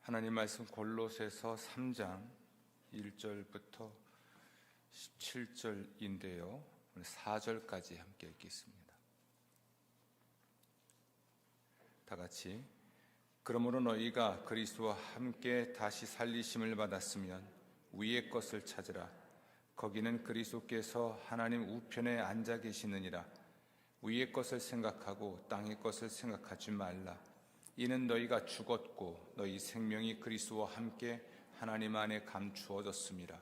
하나님 말씀 골로새서 3장 1절부터 17절인데요. 오늘 4절까지 함께 읽겠습니다. 다 같이. 그러므로 너희가 그리스도와 함께 다시 살리심을 받았으면 위의 것을 찾으라. 거기는 그리스도께서 하나님 우편에 앉아 계시느니라. 위의 것을 생각하고 땅의 것을 생각하지 말라. 이는 너희가 죽었고 너희 생명이 그리스도와 함께 하나님 안에 감추어졌습니다.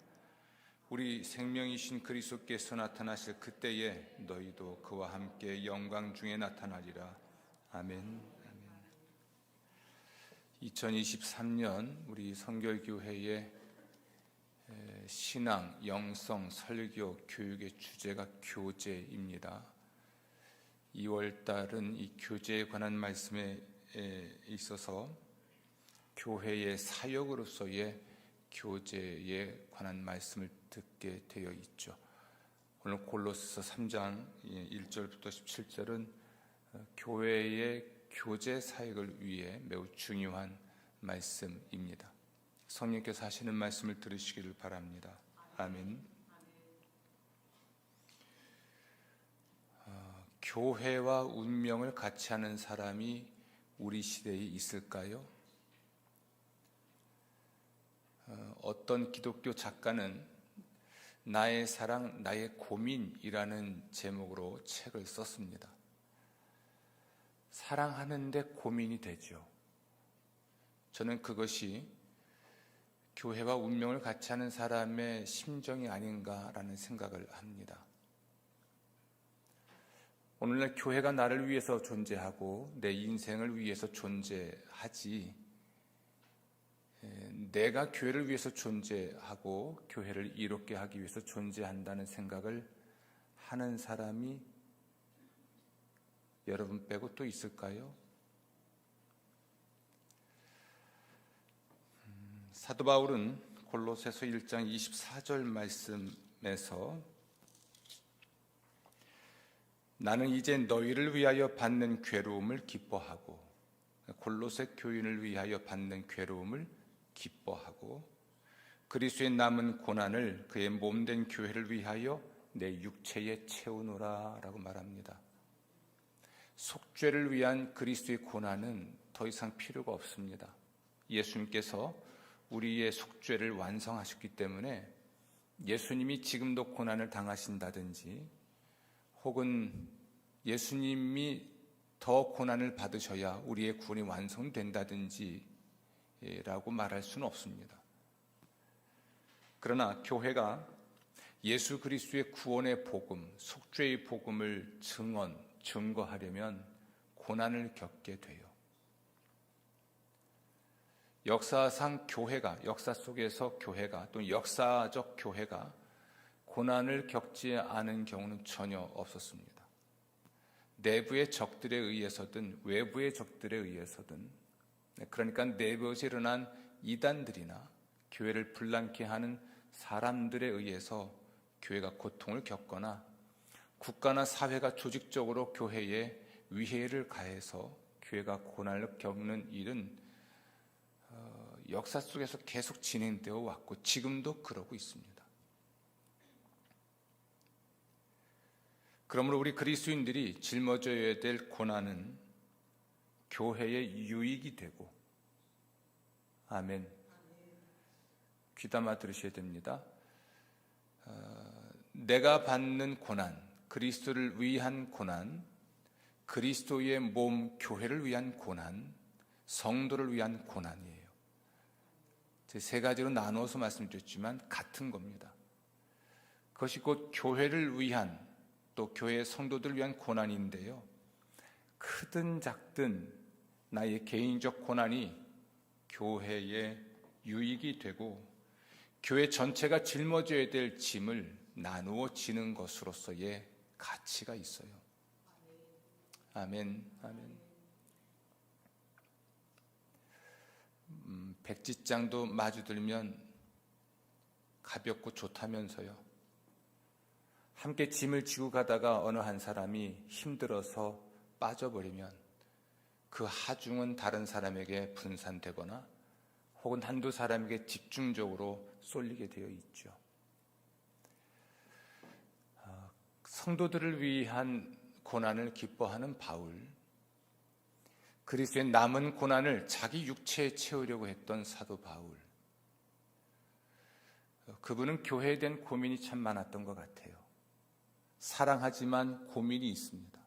우리 생명이신 그리스도께서 나타나실 그때에 너희도 그와 함께 영광 중에 나타나리라. 아멘. 2023년 우리 성결교회의 신앙, 영성, 설교, 교육의 주제가 교제입니다. 2월달은 이 교제에 관한 말씀에 있어서 교회의 사역으로서의 교제에 관한 말씀을 듣게 되어 있죠. 오늘 골로새서 3장 1절부터 17절은 교회의 교제 사역을 위해 매우 중요한 말씀입니다. 성령께서 하시는 말씀을 들으시기를 바랍니다. 아멘. 교회와 운명을 같이 하는 사람이 우리 시대에 있을까요? 어떤 기독교 작가는 나의 사랑, 나의 고민이라는 제목으로 책을 썼습니다. 사랑하는데 고민이 되죠. 저는 그것이 교회와 운명을 같이 하는 사람의 심정이 아닌가라는 생각을 합니다. 오늘날 교회가 나를 위해서 존재하고 내 인생을 위해서 존재하지, 내가 교회를 위해서 존재하고 교회를 이롭게 하기 위해서 존재한다는 생각을 하는 사람이 여러분 빼고 또 있을까요? 사도 바울은 골로새서 1장 24절 말씀에서 나는 이제 너희를 위하여 받는 괴로움을 기뻐하고, 골로새 교인을 위하여 받는 괴로움을 기뻐하고 그리스도의 남은 고난을 그의 몸된 교회를 위하여 내 육체에 채우노라 라고 말합니다. 속죄를 위한 그리스도의 고난은 더 이상 필요가 없습니다. 예수님께서 우리의 속죄를 완성하셨기 때문에 예수님이 지금도 고난을 당하신다든지 혹은 예수님이 더 고난을 받으셔야 우리의 구원이 완성된다든지 라고 말할 수는 없습니다. 그러나 교회가 예수 그리스도의 구원의 복음, 속죄의 복음을 증거하려면 고난을 겪게 돼요. 역사상 교회가, 역사 속에서 교회가 또는 역사적 교회가 고난을 겪지 않은 경우는 전혀 없었습니다. 내부의 적들에 의해서든 외부의 적들에 의해서든, 그러니까 내부에서 일어난 이단들이나 교회를 불란케 하는 사람들에 의해서 교회가 고통을 겪거나 국가나 사회가 조직적으로 교회에 위해를 가해서 교회가 고난을 겪는 일은 역사 속에서 계속 진행되어 왔고 지금도 그러고 있습니다. 그러므로 우리 그리스도인들이 짊어져야 될 고난은 교회의 유익이 되고, 아멘. 귀담아 들으셔야 됩니다. 내가 받는 고난, 그리스도를 위한 고난, 그리스도의 몸 교회를 위한 고난, 성도를 위한 고난이에요. 세 가지로 나누어서 말씀드렸지만 같은 겁니다. 그것이 곧 교회를 위한, 또 교회의 성도들을 위한 고난인데요, 크든 작든 나의 개인적 고난이 교회의 유익이 되고 교회 전체가 짊어져야 될 짐을 나누어 지는 것으로서의 가치가 있어요. 아멘. 아멘. 백지장도 마주들면 가볍고 좋다면서요. 함께 짐을 지고 가다가 어느 한 사람이 힘들어서 빠져버리면 그 하중은 다른 사람에게 분산되거나 혹은 한두 사람에게 집중적으로 쏠리게 되어 있죠. 성도들을 위한 고난을 기뻐하는 바울, 그리스도의 남은 고난을 자기 육체에 채우려고 했던 사도 바울, 그분은 교회에 대한 고민이 참 많았던 것 같아요. 사랑하지만 고민이 있습니다.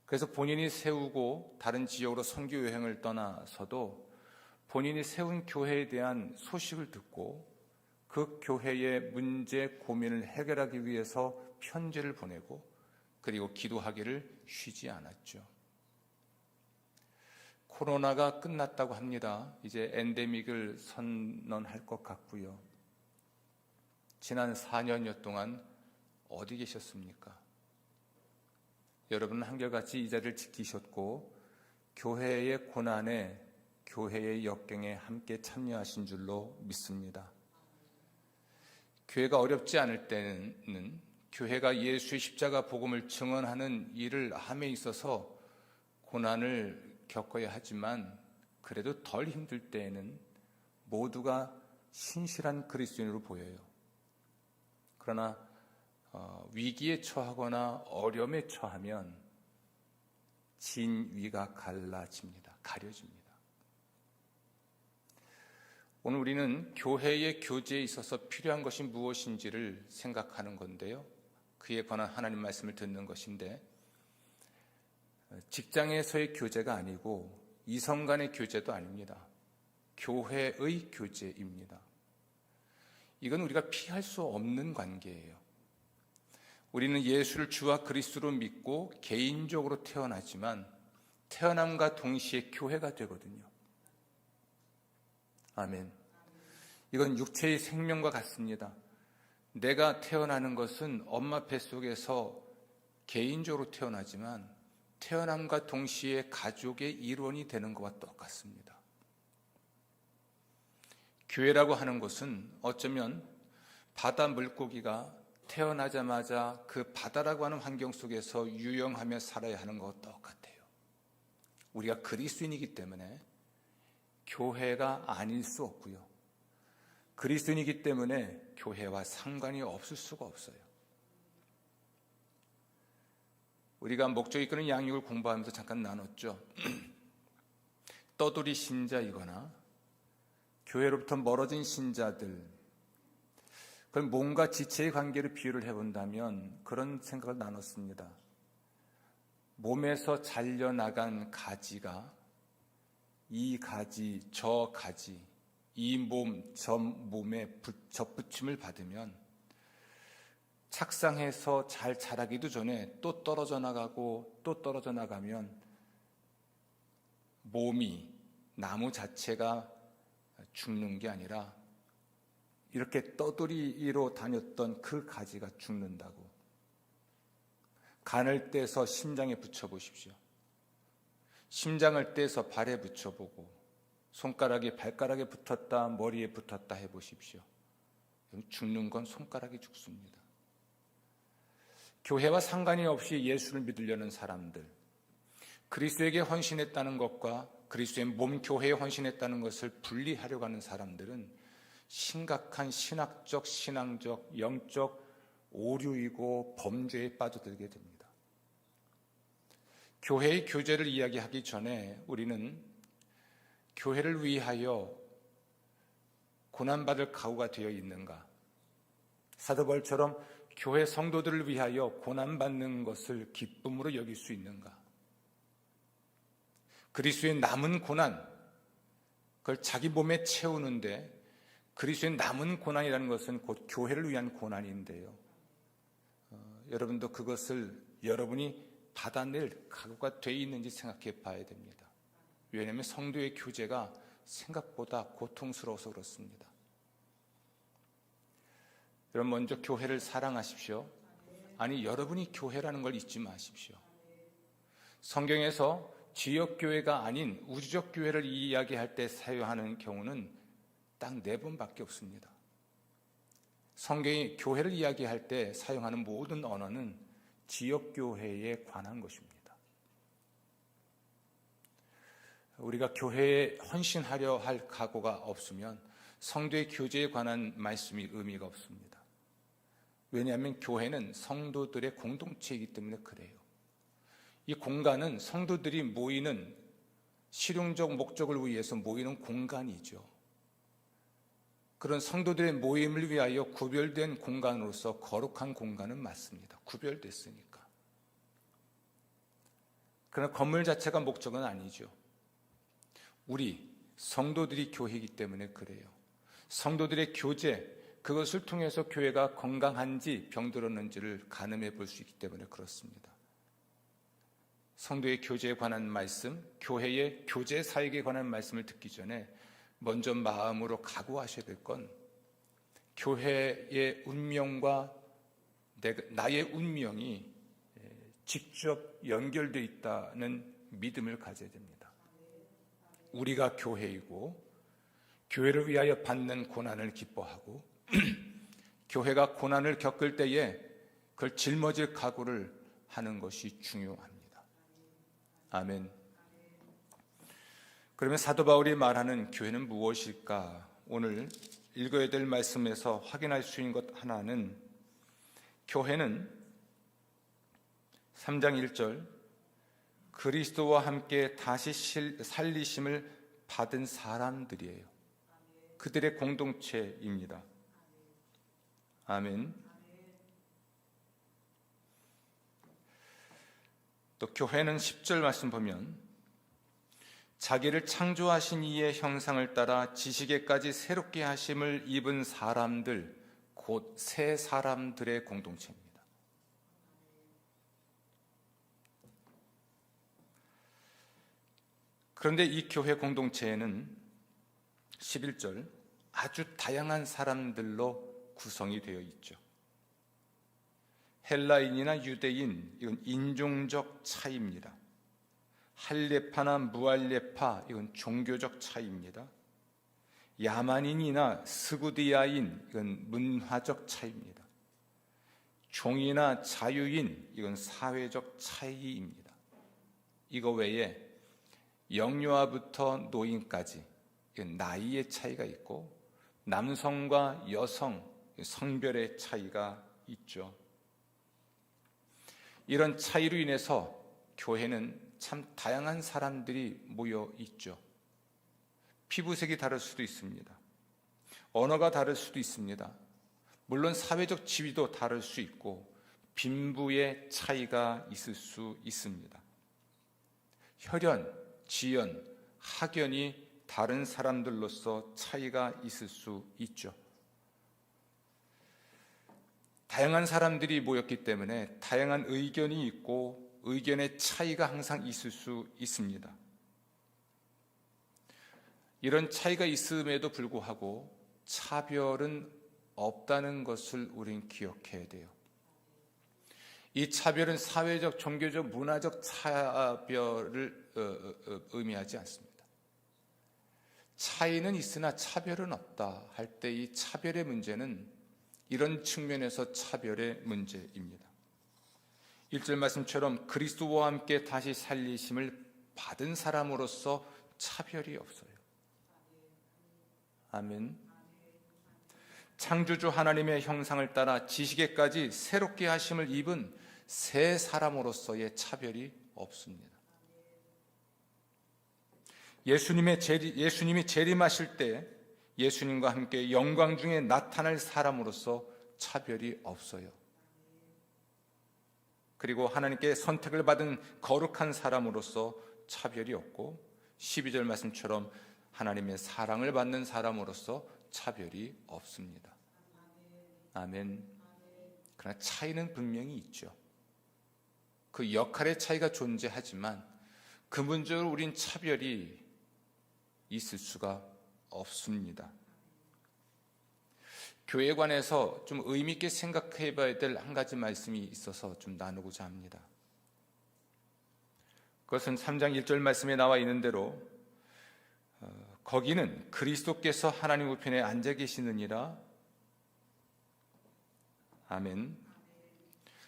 그래서 본인이 세우고 다른 지역으로 선교 여행을 떠나서도 본인이 세운 교회에 대한 소식을 듣고 그 교회의 문제, 고민을 해결하기 위해서 편지를 보내고 그리고 기도하기를 쉬지 않았죠. 코로나가 끝났다고 합니다. 이제 엔데믹을 선언할 것 같고요. 지난 4년여 동안 어디 계셨습니까? 여러분은 한결같이 이 자리를 지키셨고 교회의 고난에, 교회의 역경에 함께 참여하신 줄로 믿습니다. 교회가 어렵지 않을 때는 교회가 예수의 십자가 복음을 증언하는 일을 함에 있어서 고난을 겪어야 하지만 그래도 덜 힘들 때에는 모두가 신실한 그리스도인으로 보여요. 그러나 위기에 처하거나 어려움에 처하면 진위가 갈라집니다. 가려집니다. 오늘 우리는 교회의 교제에 있어서 필요한 것이 무엇인지를 생각하는 건데요. 그에 관한 하나님 말씀을 듣는 것인데, 직장에서의 교제가 아니고 이성 간의 교제도 아닙니다. 교회의 교제입니다. 이건 우리가 피할 수 없는 관계예요. 우리는 예수를 주와 그리스도로 믿고 개인적으로 태어나지만 태어남과 동시에 교회가 되거든요. 아멘. 이건 육체의 생명과 같습니다. 내가 태어나는 것은 엄마 뱃속에서 개인적으로 태어나지만 태어남과 동시에 가족의 일원이 되는 것과 똑같습니다. 교회라고 하는 것은 어쩌면 바다 물고기가 태어나자마자 그 바다라고 하는 환경 속에서 유영하며 살아야 하는 것과 똑같아요. 우리가 그리스도인이기 때문에 교회가 아닐 수 없고요. 그리스도인이기 때문에 교회와 상관이 없을 수가 없어요. 우리가 목적 이끄는 양육을 공부하면서 잠깐 나눴죠. 떠돌이 신자이거나 교회로부터 멀어진 신자들, 그럼 몸과 지체의 관계를 비유를 해본다면 그런 생각을 나눴습니다. 몸에서 잘려나간 가지가 이 가지, 저 가지, 이 몸, 저 몸에 접붙임을 받으면 착상해서 잘 자라기도 전에 또 떨어져 나가고 또 떨어져 나가면 몸이, 나무 자체가 죽는 게 아니라 이렇게 떠돌이로 다녔던 그 가지가 죽는다고. 간을 떼서 심장에 붙여보십시오. 심장을 떼서 발에 붙여보고 손가락이 발가락에 붙었다, 머리에 붙었다 해보십시오. 죽는 건 손가락이 죽습니다. 교회와 상관이 없이 예수를 믿으려는 사람들, 그리스도에게 헌신했다는 것과 그리스도의 몸 교회에 헌신했다는 것을 분리하려고 하는 사람들은 심각한 신학적, 신앙적, 영적 오류이고 범죄에 빠져들게 됩니다. 교회의 교제를 이야기하기 전에 우리는 교회를 위하여 고난받을 각오가 되어 있는가? 사도 바울처럼 교회 성도들을 위하여 고난받는 것을 기쁨으로 여길 수 있는가? 그리스도의 남은 고난, 그걸 자기 몸에 채우는데 그리스도의 남은 고난이라는 것은 곧 교회를 위한 고난인데요. 여러분도 그것을 여러분이 받아낼 각오가 돼 있는지 생각해 봐야 됩니다. 왜냐하면 성도의 교제가 생각보다 고통스러워서 그렇습니다. 여러분, 먼저 교회를 사랑하십시오. 아니, 여러분이 교회라는 걸 잊지 마십시오. 성경에서 지역교회가 아닌 우주적 교회를 이야기할 때 사용하는 경우는 딱 4번밖에 없습니다. 성경이 교회를 이야기할 때 사용하는 모든 언어는 지역교회에 관한 것입니다. 우리가 교회에 헌신하려 할 각오가 없으면 성도의 교제에 관한 말씀이 의미가 없습니다. 왜냐하면 교회는 성도들의 공동체이기 때문에 그래요. 이 공간은 성도들이 모이는 실용적 목적을 위해서 모이는 공간이죠. 그런 성도들의 모임을 위하여 구별된 공간으로서 거룩한 공간은 맞습니다. 구별됐으니까. 그러나 건물 자체가 목적은 아니죠. 우리 성도들이 교회이기 때문에 그래요. 성도들의 교제, 그것을 통해서 교회가 건강한지 병들었는지를 가늠해 볼 수 있기 때문에 그렇습니다. 성도의 교제에 관한 말씀, 교회의 교제 사역에 관한 말씀을 듣기 전에 먼저 마음으로 각오하셔야 될 건 교회의 운명과 나의 운명이 직접 연결되어 있다는 믿음을 가져야 됩니다. 우리가 교회이고 교회를 위하여 받는 고난을 기뻐하고 교회가 고난을 겪을 때에 그걸 짊어질 각오를 하는 것이 중요합니다. 아멘. 그러면 사도 바울이 말하는 교회는 무엇일까? 오늘 읽어야 될 말씀에서 확인할 수 있는 것 하나는 교회는 3장 1절 그리스도와 함께 다시 살리심을 받은 사람들이에요. 그들의 공동체입니다. 아멘. 또 교회는 10절 말씀 보면 자기를 창조하신 이의 형상을 따라 지식에까지 새롭게 하심을 입은 사람들, 곧 새 사람들의 공동체입니다. 그런데 이 교회 공동체에는 11절 아주 다양한 사람들로 구성이 되어 있죠. 헬라인이나 유대인, 이건 인종적 차이입니다. 할례파나 무할례파, 이건 종교적 차이입니다. 야만인이나 스구디아인, 이건 문화적 차이입니다. 종이나 자유인, 이건 사회적 차이입니다. 이거 외에 영유아부터 노인까지 이건 나이의 차이가 있고 남성과 여성, 성별의 차이가 있죠. 이런 차이로 인해서 교회는 참 다양한 사람들이 모여 있죠. 피부색이 다를 수도 있습니다. 언어가 다를 수도 있습니다. 물론 사회적 지위도 다를 수 있고 빈부의 차이가 있을 수 있습니다. 혈연, 지연, 학연이 다른 사람들로서 차이가 있을 수 있죠. 다양한 사람들이 모였기 때문에 다양한 의견이 있고 의견의 차이가 항상 있을 수 있습니다. 이런 차이가 있음에도 불구하고 차별은 없다는 것을 우린 기억해야 돼요. 이 차별은 사회적, 종교적, 문화적 차별을 의미하지 않습니다. 차이는 있으나 차별은 없다 할 때 이 차별의 문제는 이런 측면에서 차별의 문제입니다. 1절 말씀처럼 그리스도와 함께 다시 살리심을 받은 사람으로서 차별이 없어요. 아멘. 창조주 하나님의 형상을 따라 지식에까지 새롭게 하심을 입은 새 사람으로서의 차별이 없습니다. 예수님이 재림하실 때 예수님과 함께 영광 중에 나타날 사람으로서 차별이 없어요. 그리고 하나님께 선택을 받은 거룩한 사람으로서 차별이 없고 12절 말씀처럼 하나님의 사랑을 받는 사람으로서 차별이 없습니다. 아멘. 그러나 차이는 분명히 있죠. 그 역할의 차이가 존재하지만 근본적으로 우린 차별이 있을 수가 없습니다. 교회에 관해서 좀 의미 있게 생각해 봐야 될 한 가지 말씀이 있어서 좀 나누고자 합니다. 그것은 3장 1절 말씀에 나와 있는 대로 거기는 그리스도께서 하나님 우편에 앉아 계시느니라. 아멘.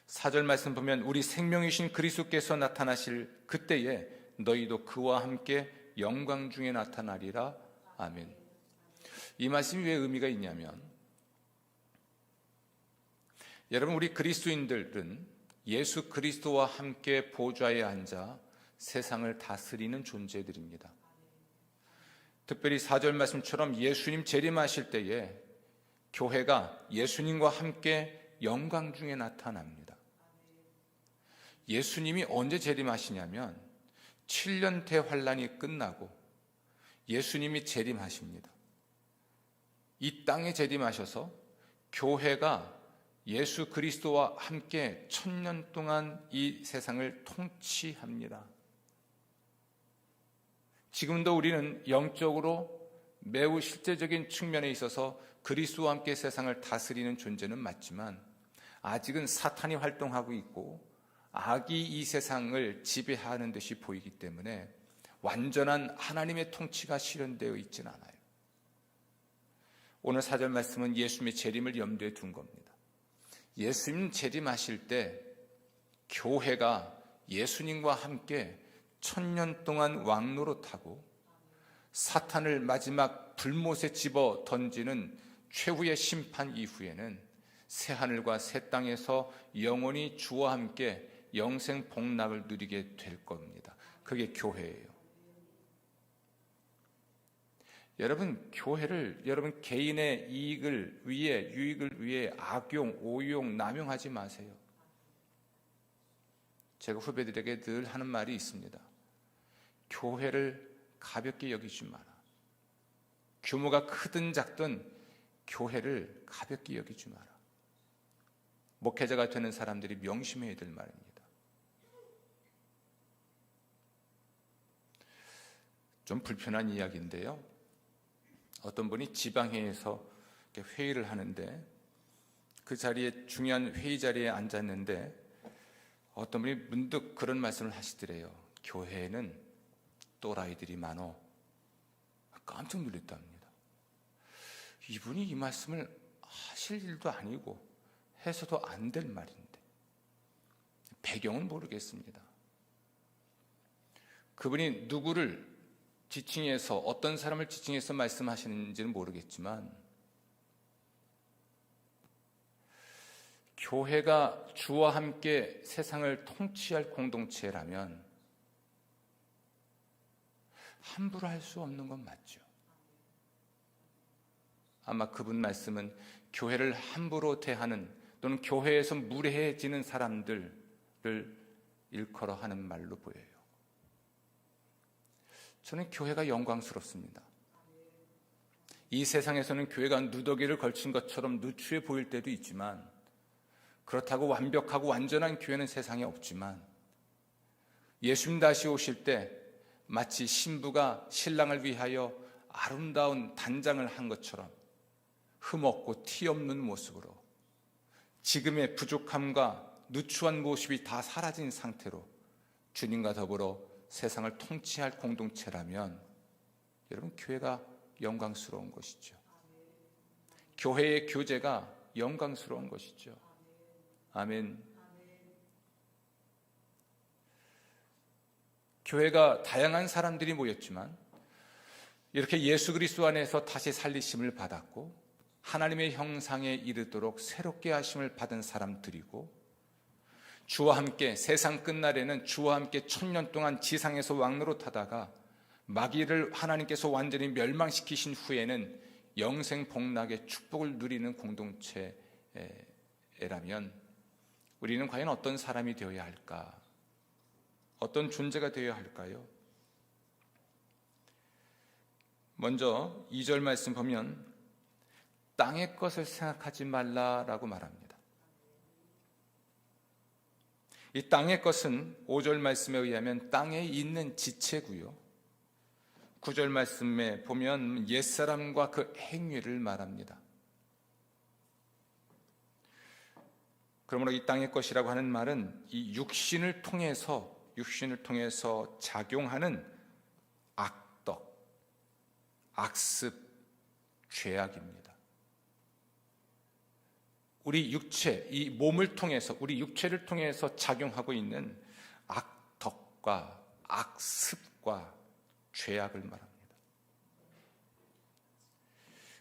4절 말씀 보면 우리 생명이신 그리스도께서 나타나실 그때에 너희도 그와 함께 영광 중에 나타나리라. 아멘. 이 말씀이 왜 의미가 있냐면, 여러분, 우리 그리스도인들은 예수 그리스도와 함께 보좌에 앉아 세상을 다스리는 존재들입니다. 특별히 4절 말씀처럼 예수님 재림하실 때에 교회가 예수님과 함께 영광 중에 나타납니다. 예수님이 언제 재림하시냐면 7년 대환란이 끝나고 예수님이 재림하십니다. 이 땅에 재림하셔서 교회가 예수 그리스도와 함께 1000년 동안 이 세상을 통치합니다. 지금도 우리는 영적으로 매우 실제적인 측면에 있어서 그리스도와 함께 세상을 다스리는 존재는 맞지만 아직은 사탄이 활동하고 있고 악이 이 세상을 지배하는 듯이 보이기 때문에 완전한 하나님의 통치가 실현되어 있지는 않아요. 오늘 4절 말씀은 예수님의 재림을 염두에 둔 겁니다. 예수님 재림하실 때 교회가 예수님과 함께 1000년 동안 왕노릇하고 사탄을 마지막 불못에 집어 던지는 최후의 심판 이후에는 새하늘과 새 땅에서 영원히 주와 함께 영생 복락을 누리게 될 겁니다. 그게 교회예요. 여러분, 교회를 여러분 개인의 이익을 위해, 유익을 위해 악용, 오용, 남용하지 마세요. 제가 후배들에게 늘 하는 말이 있습니다. 교회를 가볍게 여기지 마라. 규모가 크든 작든 교회를 가볍게 여기지 마라. 목회자가 되는 사람들이 명심해야 될 말입니다. 좀 불편한 이야기인데요. 어떤 분이 지방회에서 회의를 하는데 그 자리에 중요한 회의 자리에 앉았는데 어떤 분이 문득 그런 말씀을 하시더래요. 교회에는 또라이들이 많어. 깜짝 놀랐답니다. 이분이 이 말씀을 하실 일도 아니고 해서도 안 될 말인데 배경은 모르겠습니다. 그분이 누구를 지칭해서 어떤 사람을 지칭해서 말씀하시는지는 모르겠지만 교회가 주와 함께 세상을 통치할 공동체라면 함부로 할 수 없는 건 맞죠. 아마 그분 말씀은 교회를 함부로 대하는 또는 교회에서 무례해지는 사람들을 일컬어 하는 말로 보여요. 저는 교회가 영광스럽습니다. 이 세상에서는 교회가 누더기를 걸친 것처럼 누추해 보일 때도 있지만 그렇다고 완벽하고 완전한 교회는 세상에 없지만 예수님 다시 오실 때 마치 신부가 신랑을 위하여 아름다운 단장을 한 것처럼 흠없고 티 없는 모습으로 지금의 부족함과 누추한 모습이 다 사라진 상태로 주님과 더불어 세상을 통치할 공동체라면 여러분 교회가 영광스러운 것이죠. 교회의 교제가 영광스러운 것이죠. 아멘. 교회가 다양한 사람들이 모였지만 이렇게 예수 그리스도 안에서 다시 살리심을 받았고 하나님의 형상에 이르도록 새롭게 하심을 받은 사람들이고 주와 함께 세상 끝날에는 주와 함께 1000년 동안 지상에서 왕노릇하다가 마귀를 하나님께서 완전히 멸망시키신 후에는 영생 복락의 축복을 누리는 공동체라면 우리는 과연 어떤 사람이 되어야 할까? 어떤 존재가 되어야 할까요? 먼저 2절 말씀 보면 땅의 것을 생각하지 말라라고 말합니다. 이 땅의 것은 5절 말씀에 의하면 땅에 있는 지체고요. 9절 말씀에 보면 옛사람과 그 행위를 말합니다. 그러므로 이 땅의 것이라고 하는 말은 이 육신을 통해서 작용하는 악덕, 악습, 죄악입니다. 우리 육체, 이 몸을 통해서, 우리 육체를 통해서 작용하고 있는 악덕과 악습과 죄악을 말합니다.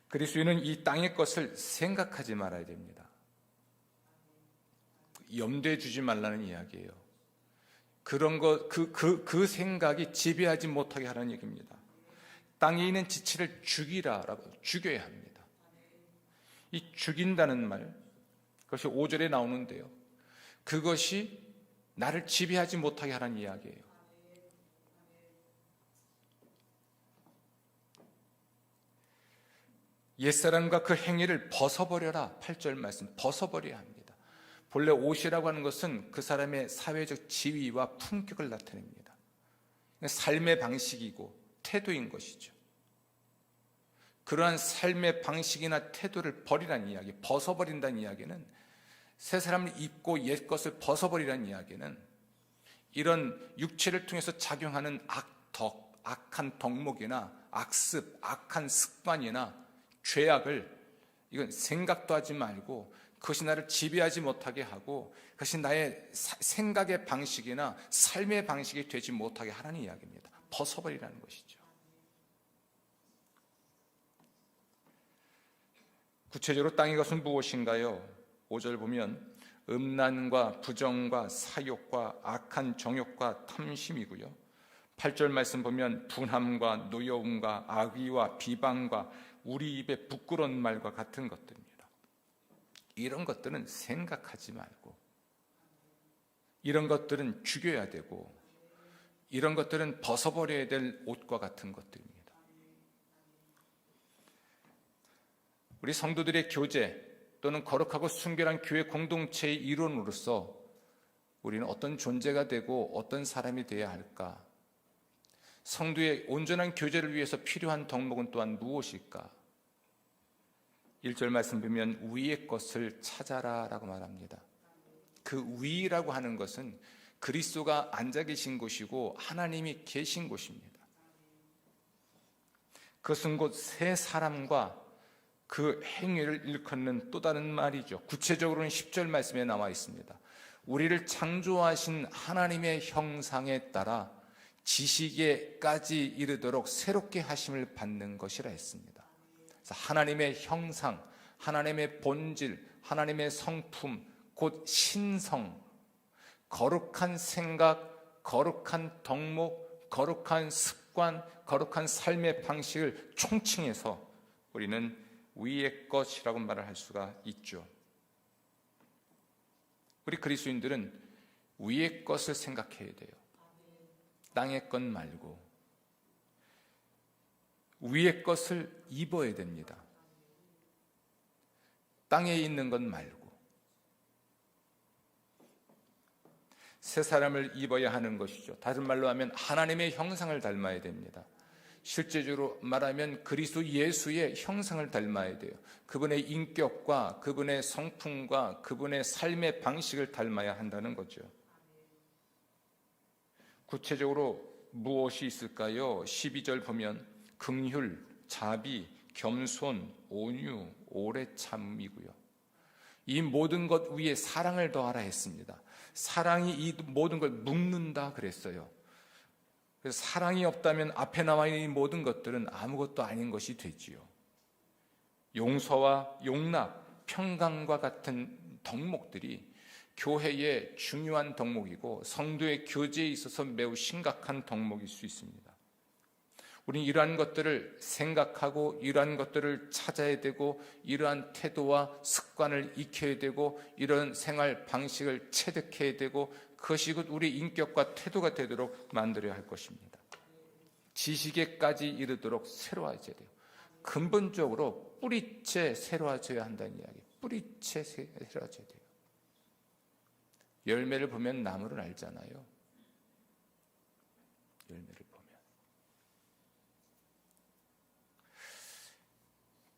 그리스도인은 이 땅의 것을 생각하지 말아야 됩니다. 염두에 주지 말라는 이야기예요. 그런 것, 그 생각이 지배하지 못하게 하라는 얘기입니다. 땅에 있는 지체를 죽여야 합니다. 이 죽인다는 말, 그것이 5절에 나오는데요. 그것이 나를 지배하지 못하게 하라는 이야기예요. 옛사람과 그 행위를 벗어버려라. 8절 말씀, 벗어버려야 합니다. 본래 옷이라고 하는 것은 그 사람의 사회적 지위와 품격을 나타냅니다. 삶의 방식이고 태도인 것이죠. 그러한 삶의 방식이나 태도를 버리라는 이야기, 벗어버린다는 이야기는, 새 사람을 입고 옛 것을 벗어버리라는 이야기는 이런 육체를 통해서 작용하는 악한 덕목이나 악습, 악한 습관이나 죄악을, 이건 생각도 하지 말고 그것이 나를 지배하지 못하게 하고 그것이 나의 생각의 방식이나 삶의 방식이 되지 못하게 하라는 이야기입니다. 벗어버리라는 것이죠. 구체적으로 땅의 것은 무엇인가요? 5절 보면 음란과 부정과 사욕과 악한 정욕과 탐심이고요. 8절 말씀 보면 분함과 노여움과 악의와 비방과 우리 입에 부끄러운 말과 같은 것들입니다. 이런 것들은 생각하지 말고, 이런 것들은 죽여야 되고, 이런 것들은 벗어버려야 될 옷과 같은 것들입니다. 우리 성도들의 교제 또는 거룩하고 순결한 교회 공동체의 일원으로서 우리는 어떤 존재가 되고 어떤 사람이 되어야 할까? 성도의 온전한 교제를 위해서 필요한 덕목은 또한 무엇일까? 1절 말씀 보면 위의 것을 찾아라 라고 말합니다. 그 위라고 하는 것은 그리스도가 앉아 계신 곳이고 하나님이 계신 곳입니다. 그것은 곧 새 사람과 그 행위를 일컫는 또 다른 말이죠. 구체적으로는 10절 말씀에 나와 있습니다. 우리를 창조하신 하나님의 형상에 따라 지식에까지 이르도록 새롭게 하심을 받는 것이라 했습니다. 그래서 하나님의 형상, 하나님의 본질, 하나님의 성품, 곧 신성, 거룩한 생각, 거룩한 덕목, 거룩한 습관, 거룩한 삶의 방식을 총칭해서 우리는 위의 것이라고 말을 할 수가 있죠. 우리 그리스도인들은 위의 것을 생각해야 돼요. 땅의 것 말고 위의 것을 입어야 됩니다. 땅에 있는 것 말고 새 사람을 입어야 하는 것이죠. 다른 말로 하면 하나님의 형상을 닮아야 됩니다. 실제적으로 말하면 그리스도 예수의 형상을 닮아야 돼요. 그분의 인격과 그분의 성품과 그분의 삶의 방식을 닮아야 한다는 거죠. 구체적으로 무엇이 있을까요? 12절 보면 긍휼, 자비, 겸손, 온유, 오래 참음이고요. 이 모든 것 위에 사랑을 더하라 했습니다. 사랑이 이 모든 걸 묶는다 그랬어요. 그래서 사랑이 없다면 앞에 나와 있는 이 모든 것들은 아무것도 아닌 것이 되지요. 용서와 용납, 평강과 같은 덕목들이 교회의 중요한 덕목이고 성도의 교제에 있어서 매우 심각한 덕목일 수 있습니다. 우리는 이러한 것들을 생각하고 이러한 것들을 찾아야 되고 이러한 태도와 습관을 익혀야 되고 이런 생활 방식을 체득해야 되고 그것이 우리 인격과 태도가 되도록 만들어야 할 것입니다. 지식에까지 이르도록 새로워져야 돼요. 근본적으로 뿌리째 새로워져야 한다는 이야기. 뿌리째 새로워져야 돼요. 열매를 보면 나무를 알잖아요. 열매를 보면.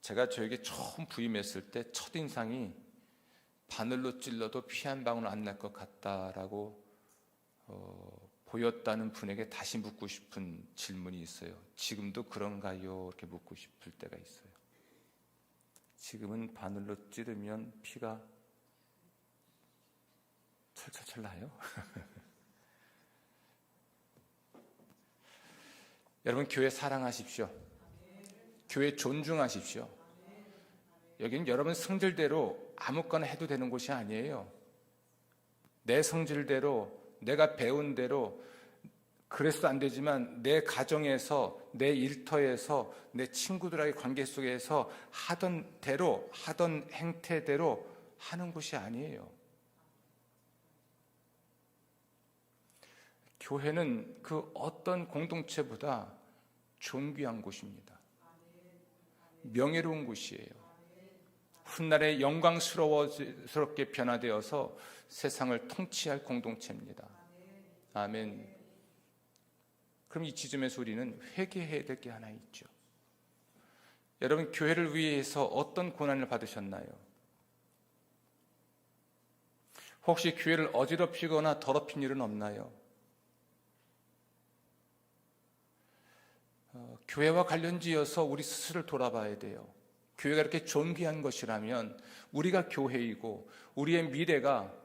제가 저에게 처음 부임했을 때 첫인상이 바늘로 찔러도 피 한 방울 안 날 것 같다라고 보였다는 분에게 다시 묻고 싶은 질문이 있어요. 지금도 그런가요? 이렇게 묻고 싶을 때가 있어요. 지금은 바늘로 찌르면 피가 철철철 나요? 여러분, 교회 사랑하십시오. 교회 존중하십시오. 여기는 여러분 성질대로 아무거나 해도 되는 곳이 아니에요. 내 성질대로, 내가 배운 대로 그래서도 안 되지만 내 가정에서, 내 일터에서, 내 친구들과의 관계 속에서 하던 대로, 하던 행태대로 하는 곳이 아니에요. 교회는 그 어떤 공동체보다 존귀한 곳입니다. 명예로운 곳이에요. 훗날에 영광스럽게 변화되어서 세상을 통치할 공동체입니다. 아멘. 그럼 이 지점에서 우리는 회개해야 될 게 하나 있죠. 여러분, 교회를 위해서 어떤 고난을 받으셨나요? 혹시 교회를 어지럽히거나 더럽힌 일은 없나요? 교회와 관련지어서 우리 스스로를 돌아봐야 돼요. 교회가 이렇게 존귀한 것이라면 우리가 교회이고 우리의 미래가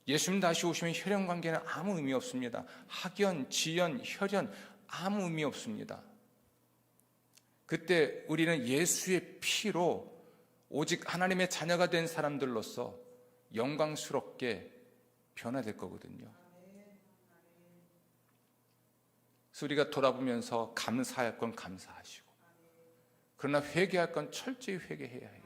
예수님 다시 오시면 혈연관계는 아무 의미 없습니다. 학연, 지연, 혈연 아무 의미 없습니다. 그때 우리는 예수의 피로 오직 하나님의 자녀가 된 사람들로서 영광스럽게 변화될 거거든요. 그래서 우리가 돌아보면서 감사할 건 감사하시고, 그러나 회개할 건 철저히 회개해야 해요.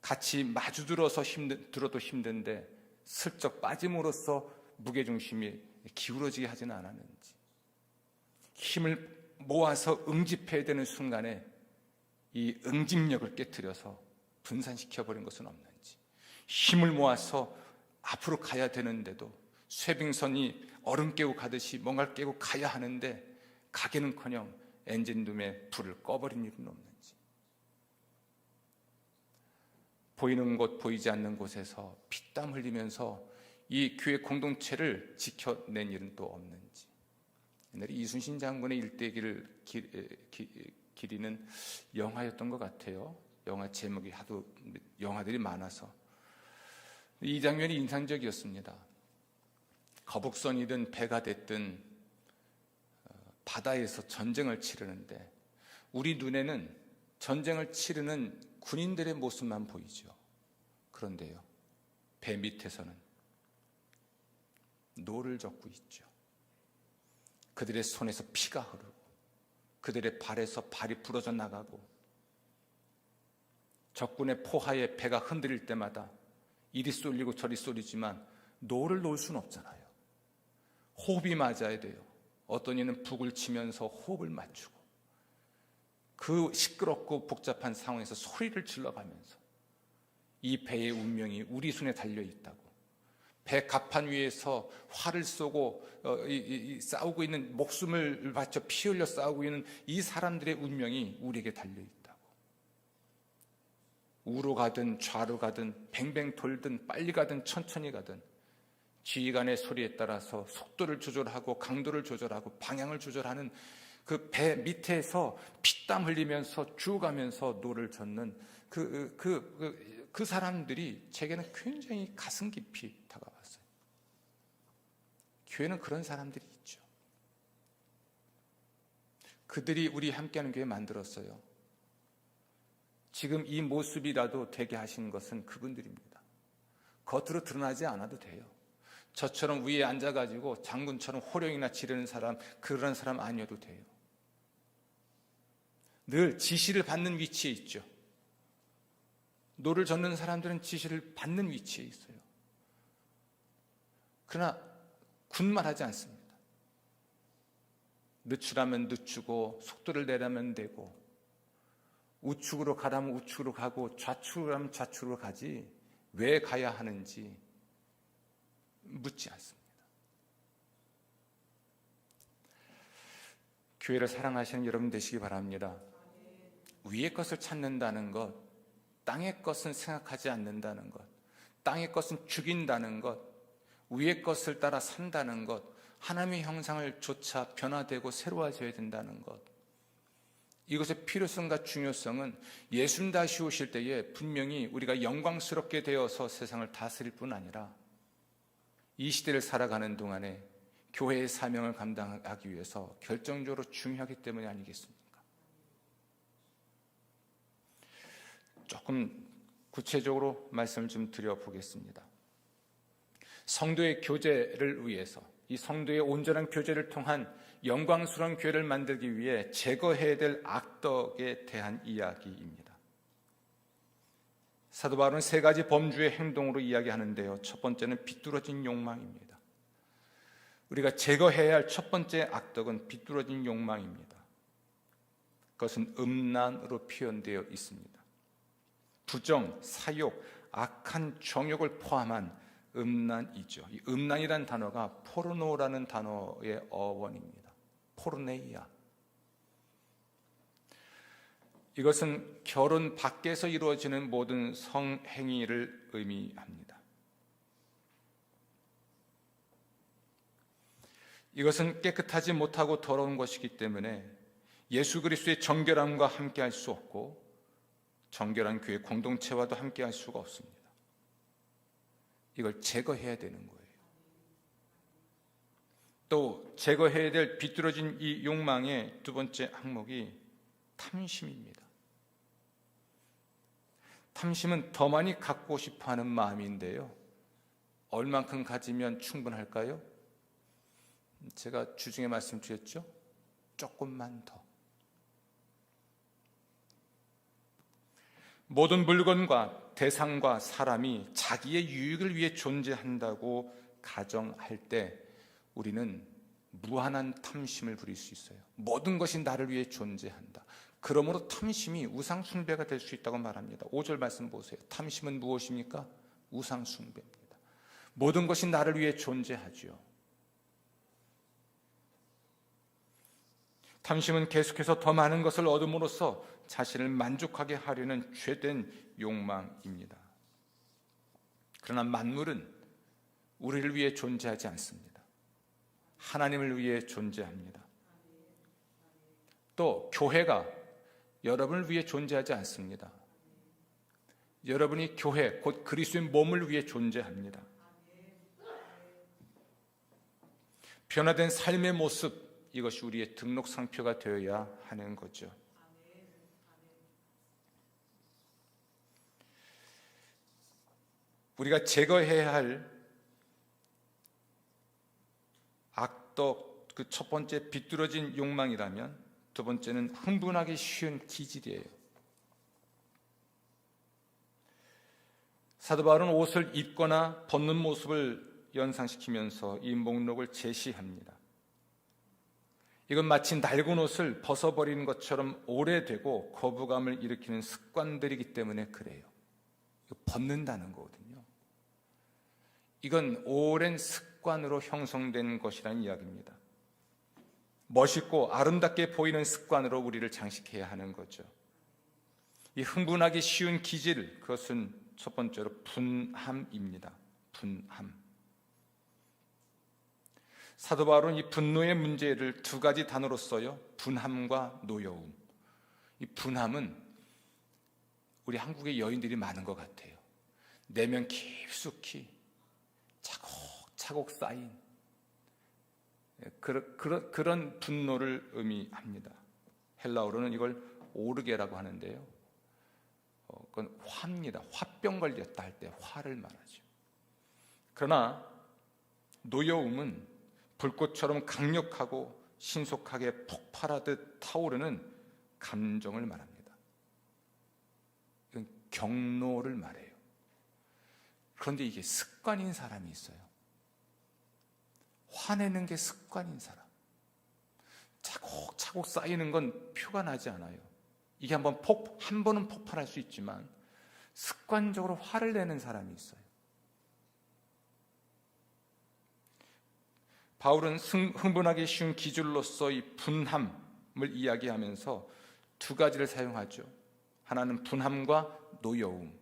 같이 마주 들어도 힘든데 슬쩍 빠짐으로써 무게중심이 기울어지게 하지는 않았는지, 힘을 모아서 응집해야 되는 순간에 이 응집력을 깨트려서 분산시켜버린 것은 없는지, 힘을 모아서 앞으로 가야 되는데도 쇠빙선이 얼음 깨고 가듯이 뭔가를 깨고 가야 하는데 가기는커녕 엔진룸에 불을 꺼버린 일은 없는지, 보이는 곳 보이지 않는 곳에서 피땀 흘리면서 이 교회 공동체를 지켜낸 일은 또 없는지. 옛날에 이순신 장군의 일대기를 기리는 영화였던 것 같아요. 영화 제목이 하도 영화들이 많아서 이 장면이 인상적이었습니다. 거북선이든 배가 됐든 바다에서 전쟁을 치르는데 우리 눈에는 전쟁을 치르는 군인들의 모습만 보이죠. 그런데요, 배 밑에서는 노를 젓고 있죠. 그들의 손에서 피가 흐르고 그들의 발에서 발이 부러져 나가고, 적군의 포하에 배가 흔들릴 때마다 이리 쏠리고 저리 쏠리지만 노를 놓을 수는 없잖아요. 호흡이 맞아야 돼요. 어떤 이는 북을 치면서 호흡을 맞추고 그 시끄럽고 복잡한 상황에서 소리를 질러가면서 이 배의 운명이 우리 손에 달려있다고, 배 갑판 위에서 활을 쏘고 싸우고 있는, 목숨을 바쳐 피 흘려 싸우고 있는 이 사람들의 운명이 우리에게 달려있다고. 우로 가든 좌로 가든 뱅뱅 돌든 빨리 가든 천천히 가든 지휘관의 소리에 따라서 속도를 조절하고 강도를 조절하고 방향을 조절하는 그 배 밑에서 피땀 흘리면서 죽어가면서 노를 젓는 그 사람들이 제게는 굉장히 가슴 깊이 다가왔어요. 교회는 그런 사람들이 있죠. 그들이 우리 함께하는 교회 만들었어요. 지금 이 모습이라도 되게 하신 것은 그분들입니다. 겉으로 드러나지 않아도 돼요. 저처럼 위에 앉아가지고 장군처럼 호령이나 지르는 사람, 그런 사람 아니어도 돼요. 늘 지시를 받는 위치에 있죠. 노를 젓는 사람들은 지시를 받는 위치에 있어요. 그러나 군말하지 않습니다. 늦추라면 늦추고 속도를 내라면 내고, 우측으로 가라면 우측으로 가고 좌측으로 가면 좌측으로 가지 왜 가야 하는지 묻지 않습니다. 교회를 사랑하시는 여러분 되시기 바랍니다. 위의 것을 찾는다는 것, 땅의 것은 생각하지 않는다는 것, 땅의 것은 죽인다는 것, 위의 것을 따라 산다는 것, 하나님의 형상을 좇아 변화되고 새로워져야 된다는 것, 이것의 필요성과 중요성은 예수님 다시 오실 때에 분명히 우리가 영광스럽게 되어서 세상을 다스릴 뿐 아니라 이 시대를 살아가는 동안에 교회의 사명을 감당하기 위해서 결정적으로 중요하기 때문이 아니겠습니까? 조금 구체적으로 말씀을 좀 드려보겠습니다. 성도의 교제를 위해서, 이 성도의 온전한 교제를 통한 영광스러운 교회를 만들기 위해 제거해야 될 악덕에 대한 이야기입니다. 사도 바울은 세 가지 범주의 행동으로 이야기하는데요. 첫 번째는 비뚤어진 욕망입니다. 우리가 제거해야 할 첫 번째 악덕은 비뚤어진 욕망입니다. 그것은 음란으로 표현되어 있습니다. 부정, 사욕, 악한 정욕을 포함한 음란이죠. 이 음란이라는 단어가 포르노라는 단어의 어원입니다. 포르네이아. 이것은 결혼 밖에서 이루어지는 모든 성행위를 의미합니다. 이것은 깨끗하지 못하고 더러운 것이기 때문에 예수 그리스도의 정결함과 함께할 수 없고 정결한 교회 공동체와도 함께할 수가 없습니다. 이걸 제거해야 되는 거예요. 또 제거해야 될 비뚤어진 이 욕망의 두 번째 항목이 탐심입니다. 탐심은 더 많이 갖고 싶어하는 마음인데요. 얼만큼 가지면 충분할까요? 제가 주중에 말씀드렸죠? 조금만 더. 모든 물건과 대상과 사람이 자기의 유익을 위해 존재한다고 가정할 때 우리는 무한한 탐심을 부릴 수 있어요. 모든 것이 나를 위해 존재한다. 그러므로 탐심이 우상숭배가 될 수 있다고 말합니다. 5절 말씀 보세요. 탐심은 무엇입니까? 우상숭배입니다. 모든 것이 나를 위해 존재하죠. 탐심은 계속해서 더 많은 것을 얻음으로써 자신을 만족하게 하려는 죄된 욕망입니다. 그러나 만물은 우리를 위해 존재하지 않습니다. 하나님을 위해 존재합니다. 또 교회가 여러분을 위해 존재하지 않습니다. 여러분이 교회, 곧 그리스도의 몸을 위해 존재합니다. 변화된 삶의 모습, 이것이 우리의 등록 상표가 되어야 하는 거죠. 우리가 제거해야 할 악덕, 그 첫 번째 비뚤어진 욕망이라면 두 번째는 흥분하기 쉬운 기질이에요. 사도 바울은 옷을 입거나 벗는 모습을 연상시키면서 이 목록을 제시합니다. 이건 마치 낡은 옷을 벗어버리는 것처럼 오래되고 거부감을 일으키는 습관들이기 때문에 그래요. 이거 벗는다는 거거든요. 이건 오랜 습관으로 형성된 것이라는 이야기입니다. 멋있고 아름답게 보이는 습관으로 우리를 장식해야 하는 거죠. 이 흥분하기 쉬운 기질, 그것은 첫 번째로 분함입니다. 분함. 사도 바울은 이 분노의 문제를 두 가지 단어로 써요. 분함과 노여움. 이 분함은 우리 한국의 여인들이 많은 것 같아요. 내면 깊숙이 차곡차곡 쌓인 그런 분노를 의미합니다. 헬라어로는 이걸 오르게라고 하는데요. 그건 화입니다. 화병 걸렸다 할 때 화를 말하죠. 그러나 노여움은 불꽃처럼 강력하고 신속하게 폭발하듯 타오르는 감정을 말합니다. 이건 경노를 말해요. 그런데 이게 습관인 사람이 있어요. 화내는 게 습관인 사람. 차곡차곡 쌓이는 건 표가 나지 않아요. 이게 한 번은 폭발할 수 있지만 습관적으로 화를 내는 사람이 있어요. 바울은 흥분하기 쉬운 기질로서 이 분함을 이야기하면서 두 가지를 사용하죠. 하나는 분함과 노여움,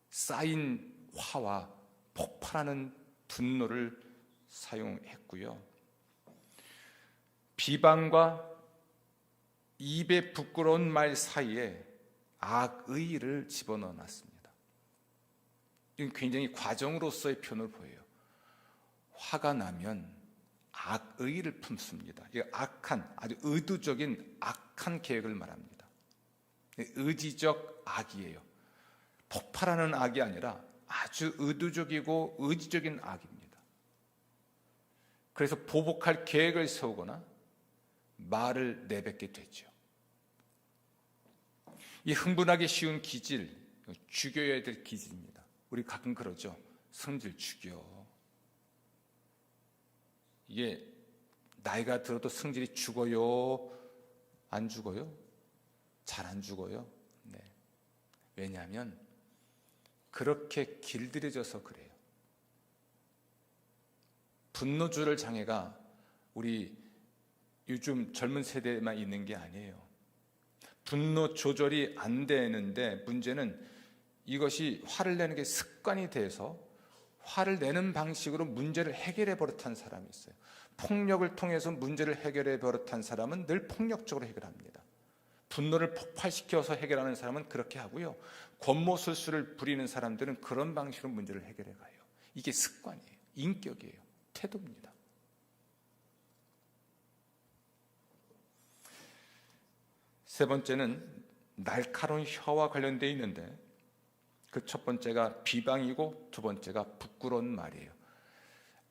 쌓인 화와 폭발하는 분노를 사용했고요. 비방과 입에 부끄러운 말 사이에 악의를 집어넣어 놨습니다. 이건 굉장히 과정으로서의 표현을 보여요. 화가 나면 악의를 품습니다. 이 악한, 아주 의도적인 악한 계획을 말합니다. 의지적 악이에요. 폭발하는 악이 아니라 아주 의도적이고 의지적인 악입니다. 그래서 보복할 계획을 세우거나 말을 내뱉게 되죠. 이 흥분하기 쉬운 기질, 죽여야 될 기질입니다. 우리 가끔 그러죠. 성질 죽여. 이게 나이가 들어도 성질이 죽어요? 안 죽어요? 잘 안 죽어요? 네. 왜냐하면 그렇게 길들여져서 그래요. 분노 조절 장애가 우리 요즘 젊은 세대만 있는 게 아니에요. 분노 조절이 안 되는데 문제는 이것이 화를 내는 게 습관이 돼서 화를 내는 방식으로 문제를 해결해 버릇한 사람이 있어요. 폭력을 통해서 문제를 해결해 버릇한 사람은 늘 폭력적으로 해결합니다. 분노를 폭발시켜서 해결하는 사람은 그렇게 하고요. 권모술수를 부리는 사람들은 그런 방식으로 문제를 해결해 가요. 이게 습관이에요. 인격이에요. 태도입니다. 세 번째는 날카로운 혀와 관련되어 있는데 그 첫 번째가 비방이고 두 번째가 부끄러운 말이에요.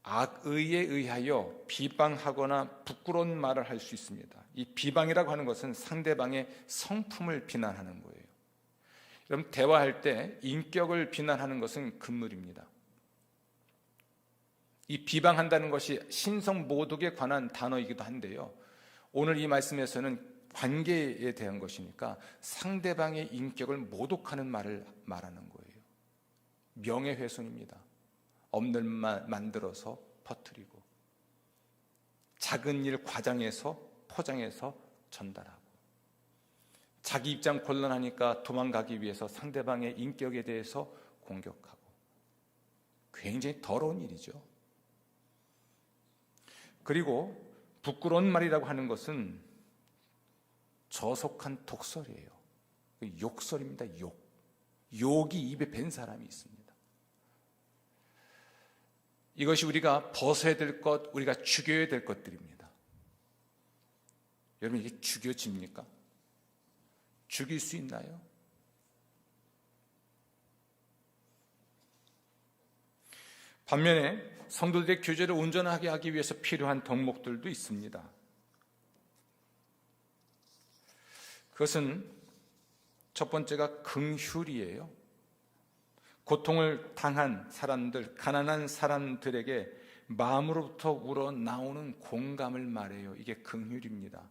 악의에 의하여 비방하거나 부끄러운 말을 할 수 있습니다. 이 비방이라고 하는 것은 상대방의 성품을 비난하는 거예요. 여러분, 대화할 때 인격을 비난하는 것은 금물입니다. 이 비방한다는 것이 신성모독에 관한 단어이기도 한데요. 오늘 이 말씀에서는 관계에 대한 것이니까 상대방의 인격을 모독하는 말을 말하는 거예요. 명예훼손입니다. 없는 말 만들어서 퍼뜨리고 작은 일 과장해서 포장해서 전달하고 자기 입장 곤란하니까 도망가기 위해서 상대방의 인격에 대해서 공격하고 굉장히 더러운 일이죠. 그리고 부끄러운 말이라고 하는 것은 저속한 독설이에요. 욕설입니다. 욕이 입에 밴 사람이 있습니다. 이것이 우리가 벗어야 될 것, 우리가 죽여야 될 것들입니다. 여러분, 이게 죽여집니까? 죽일 수 있나요? 반면에 성도들의 교제를 온전하게 하기 위해서 필요한 덕목들도 있습니다. 그것은 첫 번째가 긍휼이에요. 고통을 당한 사람들, 가난한 사람들에게 마음으로부터 우러나오는 공감을 말해요. 이게 긍휼입니다.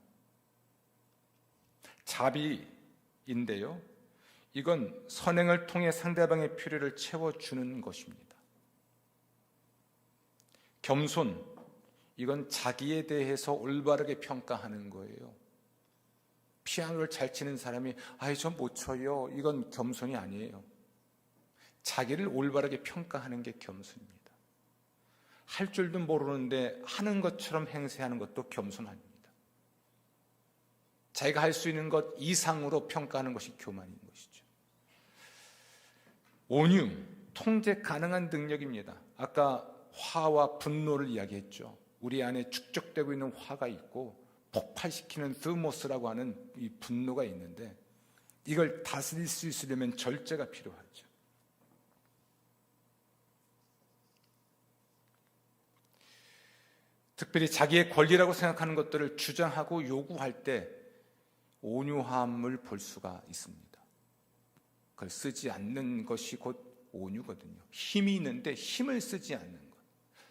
자비인데요. 이건 선행을 통해 상대방의 필요를 채워주는 것입니다. 겸손, 이건 자기에 대해서 올바르게 평가하는 거예요. 피아노를 잘 치는 사람이 저 못 쳐요. 이건 겸손이 아니에요. 자기를 올바르게 평가하는 게 겸손입니다. 할 줄도 모르는데 하는 것처럼 행세하는 것도 겸손 아닙니다. 자기가 할 수 있는 것 이상으로 평가하는 것이 교만인 것이죠. 온유, 통제 가능한 능력입니다. 아까 화와 분노를 이야기했죠. 우리 안에 축적되고 있는 화가 있고 폭발시키는 스모스라고 하는 이 분노가 있는데 이걸 다스릴 수 있으려면 절제가 필요하죠. 특별히 자기의 권리라고 생각하는 것들을 주장하고 요구할 때 온유함을 볼 수가 있습니다. 그걸 쓰지 않는 것이 곧 온유거든요. 힘이 있는데 힘을 쓰지 않는 것.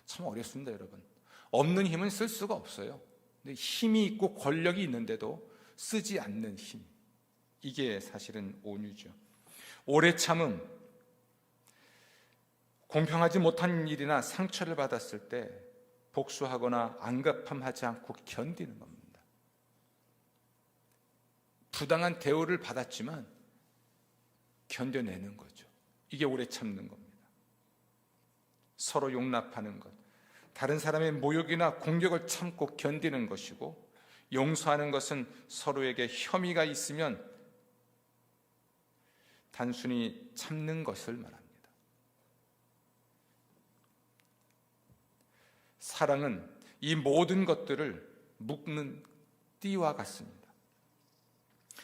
참 어렵습니다, 여러분. 없는 힘은 쓸 수가 없어요. 근데 힘이 있고 권력이 있는데도 쓰지 않는 힘. 이게 사실은 온유죠. 오래 참음. 공평하지 못한 일이나 상처를 받았을 때 복수하거나 안갚음하지 않고 견디는 겁니다. 부당한 대우를 받았지만 견뎌내는 거죠. 이게 오래 참는 겁니다. 서로 용납하는 것, 다른 사람의 모욕이나 공격을 참고 견디는 것이고, 용서하는 것은 서로에게 혐의가 있으면 단순히 참는 것을 말합니다. 사랑은 이 모든 것들을 묶는 띠와 같습니다.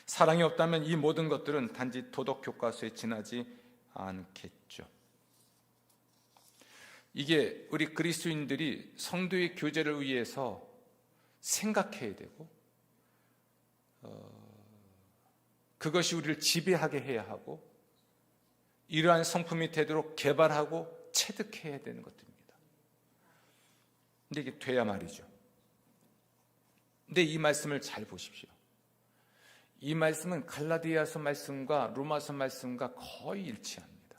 사랑이 없다면 이 모든 것들은 단지 도덕 교과서에 지나지 않겠죠. 이게 우리 그리스도인들이 성도의 교제를 위해서 생각해야 되고 그것이 우리를 지배하게 해야 하고 이러한 성품이 되도록 개발하고 체득해야 되는 것들입니다. 근데 이게 돼야 말이죠. 근데 이 말씀을 잘 보십시오. 이 말씀은 갈라디아서 말씀과 로마서 말씀과 거의 일치합니다.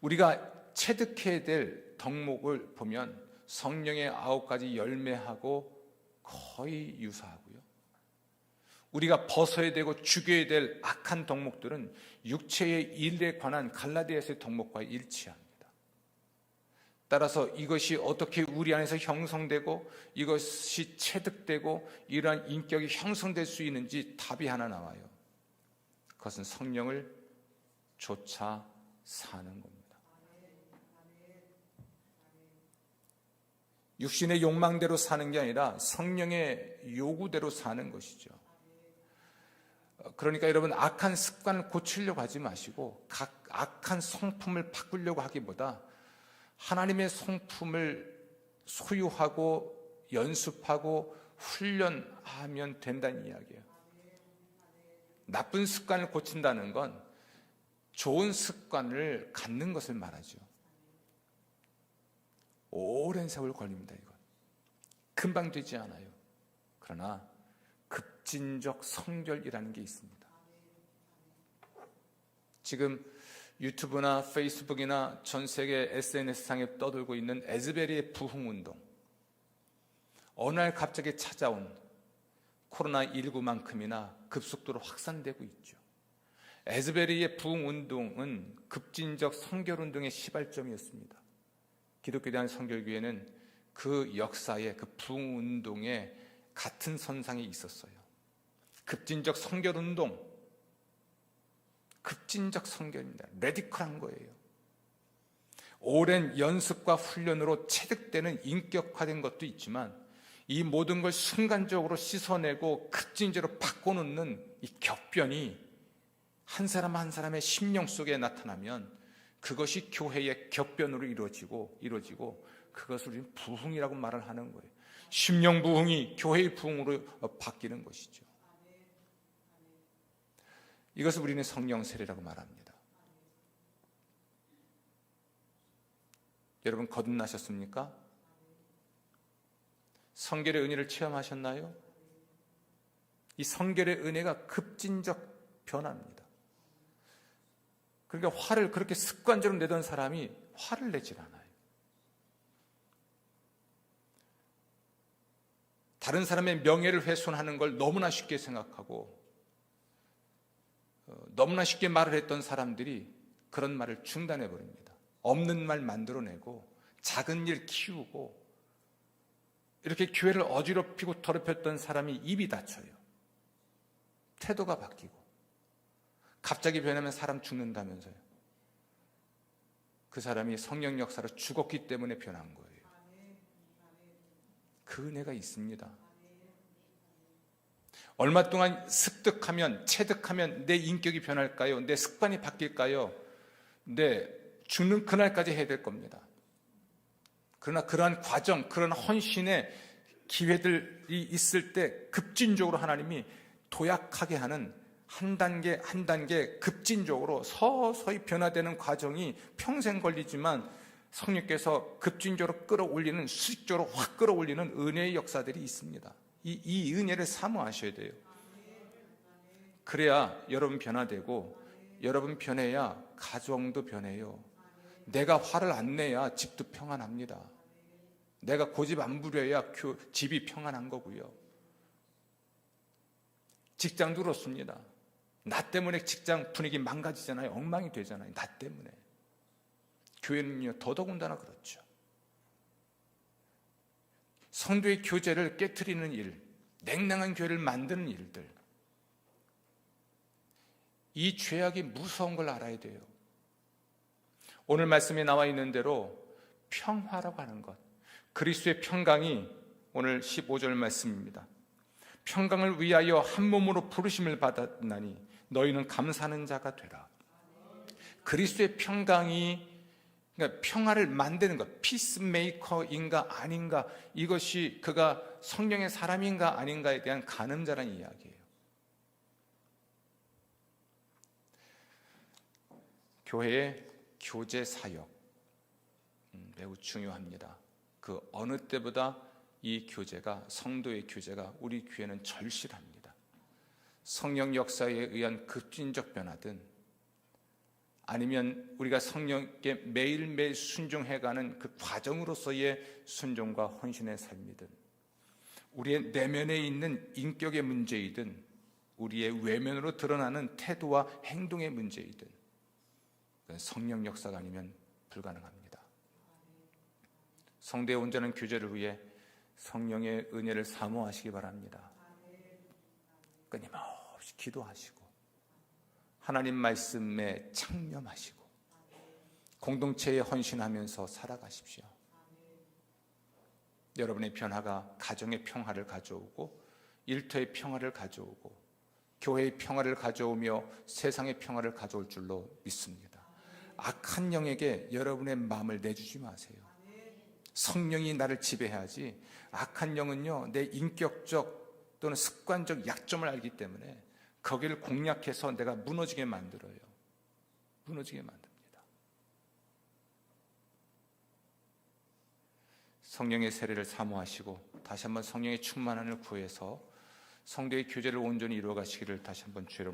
우리가 체득해야 될 덕목을 보면 성령의 9가지 열매하고 거의 유사하고요. 우리가 벗어야 되고 죽여야 될 악한 덕목들은 육체의 일에 관한 갈라디아서의 덕목과 일치합니다. 따라서 이것이 어떻게 우리 안에서 형성되고 이것이 체득되고 이러한 인격이 형성될 수 있는지 답이 하나 나와요. 그것은 성령을 좇아 사는 겁니다. 육신의 욕망대로 사는 게 아니라 성령의 요구대로 사는 것이죠. 그러니까 여러분, 악한 습관을 고치려고 하지 마시고 각 악한 성품을 바꾸려고 하기보다 하나님의 성품을 소유하고 연습하고 훈련하면 된다는 이야기예요. 나쁜 습관을 고친다는 건 좋은 습관을 갖는 것을 말하죠. 오랜 세월 걸립니다. 이건 금방 되지 않아요. 그러나 급진적 성결이라는 게 있습니다. 지금 유튜브나 페이스북이나 전 세계 SNS상에 떠돌고 있는 에즈베리의 부흥운동, 어느 날 갑자기 찾아온 코로나19만큼이나 급속도로 확산되고 있죠. 에즈베리의 부흥운동은 급진적 성결운동의 시발점이었습니다. 기독교에 대한 성결교회는 그 역사에, 그 부흥운동에 같은 선상에 있었어요. 급진적 성결운동, 급진적 성결입니다. 레디컬한 거예요. 오랜 연습과 훈련으로 체득되는 인격화된 것도 있지만 이 모든 걸 순간적으로 씻어내고 급진적으로 바꿔놓는 이 격변이 한 사람 한 사람의 심령 속에 나타나면 그것이 교회의 격변으로 이루어지고 그것을 우리는 부흥이라고 말을 하는 거예요. 심령 부흥이 교회의 부흥으로 바뀌는 것이죠. 이것을 우리는 성령 세례라고 말합니다. 여러분, 거듭나셨습니까? 성결의 은혜를 체험하셨나요? 이 성결의 은혜가 급진적 변화입니다. 그러니까 화를 그렇게 습관적으로 내던 사람이 화를 내질 않아요. 다른 사람의 명예를 훼손하는 걸 너무나 쉽게 생각하고 너무나 쉽게 말을 했던 사람들이 그런 말을 중단해 버립니다. 없는 말 만들어내고 작은 일 키우고 이렇게 교회를 어지럽히고 더럽혔던 사람이 입이 닫혀요. 태도가 바뀌고 갑자기 변하면 사람 죽는다면서요. 그 사람이 성령 역사로 죽었기 때문에 변한 거예요. 그 은혜가 있습니다. 얼마 동안 습득하면, 체득하면 내 인격이 변할까요? 내 습관이 바뀔까요? 죽는 그날까지 해야 될 겁니다. 그러나 그러한 과정, 그런 헌신의 기회들이 있을 때 급진적으로 하나님이 도약하게 하는 한 단계 한 단계 급진적으로 서서히 변화되는 과정이 평생 걸리지만 성령께서 급진적으로 끌어올리는, 수직적으로 확 끌어올리는 은혜의 역사들이 있습니다. 이 은혜를 사모하셔야 돼요. 그래야 여러분 변화되고 여러분 변해야 가정도 변해요. 내가 화를 안 내야 집도 평안합니다. 내가 고집 안 부려야 집이 평안한 거고요. 직장도 그렇습니다. 나 때문에 직장 분위기 망가지잖아요. 엉망이 되잖아요. 나 때문에. 교회는요, 더더군다나 그렇죠. 성도의 교제를 깨트리는 일, 냉랭한 교회를 만드는 일들, 이 죄악이 무서운 걸 알아야 돼요. 오늘 말씀에 나와 있는 대로 평화라고 하는 것, 그리스도의 평강이 오늘 15절 말씀입니다. 평강을 위하여 한 몸으로 부르심을 받았나니 너희는 감사하는 자가 되라. 그리스도의 평강이, 그러니까 평화를 만드는 것, 피스메이커인가 아닌가, 이것이 그가 성령의 사람인가 아닌가에 대한 가늠자라는 이야기예요. 교회의 교제 사역 매우 중요합니다. 그 어느 때보다 이 교제가, 성도의 교제가 우리 교회는 절실합니다. 성령 역사에 의한 급진적 변화든 아니면 우리가 성령께 매일매일 순종해가는 그 과정으로서의 순종과 헌신의 삶이든, 우리의 내면에 있는 인격의 문제이든 우리의 외면으로 드러나는 태도와 행동의 문제이든 성령 역사가 아니면 불가능합니다. 성도의 온전한 교제를 위해 성령의 은혜를 사모하시기 바랍니다. 끊임없이 기도하시고 하나님 말씀에 창념하시고 공동체에 헌신하면서 살아가십시오. 여러분의 변화가 가정의 평화를 가져오고 일터의 평화를 가져오고 교회의 평화를 가져오며 세상의 평화를 가져올 줄로 믿습니다. 악한 영에게 여러분의 마음을 내주지 마세요. 성령이 나를 지배해야지, 악한 영은요 내 인격적 또는 습관적 약점을 알기 때문에 거기를 공략해서 내가 무너지게 만들어요. 무너지게 만듭니다. 성령의 세례를 사모하시고 다시 한번 성령의 충만함을 구해서 성도의 교제를 온전히 이루어 가시기를 다시 한번 주의 이름으로